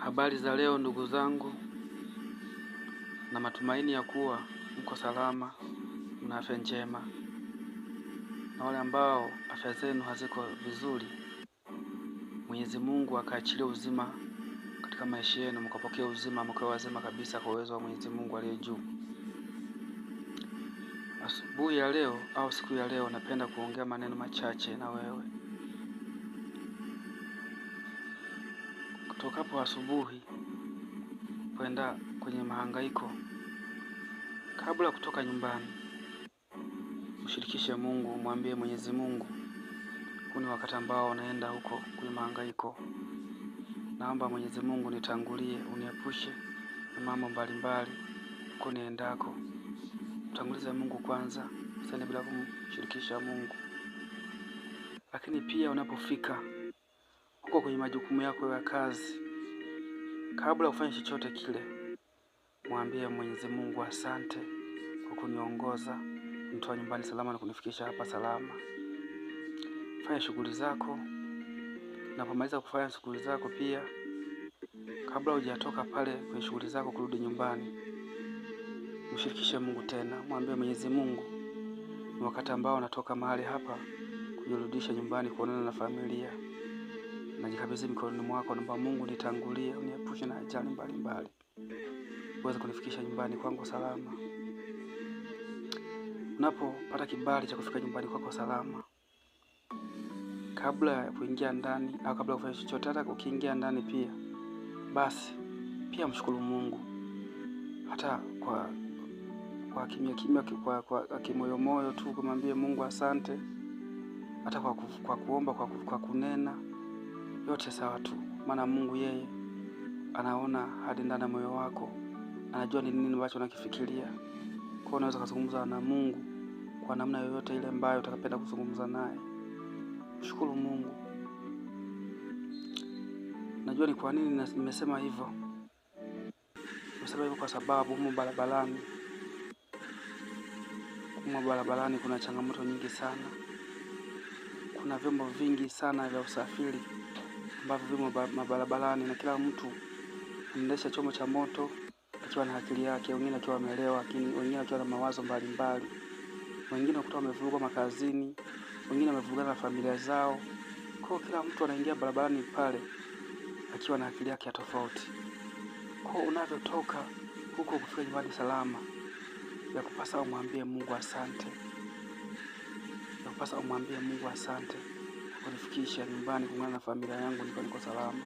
Habari za leo ndugu zangu, na matumaini ya kuwa mko salama, mna afya njema, na wale ambao afya zenu haziko vizuri, Mwenyezi Mungu akaachilia uzima katika maisha yenu, mkapokea uzima, mkawa wazima kabisa kwa uwezo wa Mwenyezi Mungu aliye juu. Asubuhi ya leo au siku ya leo, napenda kuongea maneno machache na wewe. Kutokapo asubuhi kwenda kwenye mahangaiko, kabla kutoka nyumbani, mshirikishe Mungu, mwambie Mwenyezi Mungu, huu ni wakati ambao naenda huko kwenye mahangaiko. Naomba Mwenyezi Mungu nitangulie, uniepushe na mambo mbalimbali huko niendako. Mtangulize Mungu kwanza, usiende bila kumshirikisha Mungu. Lakini pia unapofika huko kwenye majukumu yako ya kazi, kabla ufanye chochote kile, mwambie Mwenyezi Mungu asante kwa kuniongoza, kunitoa nyumbani salama na kunifikisha hapa salama. Fanya shughuli zako. Unapomaliza kufanya shughuli zako pia, kabla hujatoka pale kwenye shughuli zako kurudi nyumbani, mshirikishe Mungu tena. Mwambie Mwenyezi Mungu, ni wakati ambao natoka mahali hapa kujirudisha nyumbani kuonana na familia. Najikabidhi mikononi mwako, naomba Mungu nitangulie, uniepushe na ajali mbalimbali, uweze kunifikisha nyumbani kwangu salama. Unapopata kibali cha kufika nyumbani kwako salama, kabla ya kuingia ndani au kabla kufanya chochote, hata ukiingia ndani pia, basi pia mshukuru Mungu, hata kwa kimya kwa kimoyomoyo tu, kumwambie Mungu asante, hata kwa kuomba, kwa kunena, yote sawa tu. Maana Mungu yeye anaona hadi ndani ya moyo wako, anajua ni nini ambacho unakifikiria. Kwa hiyo unaweza kuzungumza na Mungu kwa namna yoyote ile ambayo utakapenda kuzungumza naye. Mshukuru Mungu. Najua ni kwa nini nimesema hivyo. Nimesema hivyo kwa sababu humu barabarani kuna changamoto nyingi sana. Kuna vyombo vingi sana vya usafiri ambavyo vimo mabarabarani, na kila mtu anaendesha chombo cha moto akiwa na akili yake, wengine akiwa amelewa, wengine akiwa na mawazo mbalimbali. Wengine ukuta wamevurugwa makazini, wengine wamevurugana na familia zao. Kwa hiyo kila mtu anaingia barabarani pale akiwa na akili yake tofauti. Kwa hiyo unavyotoka huko kufika nyumbani salama, ya kupasa umwambie Mungu asante. Ya kupasa umwambie Mungu asante kunifikisha nyumbani kuungana na familia yangu niko salama.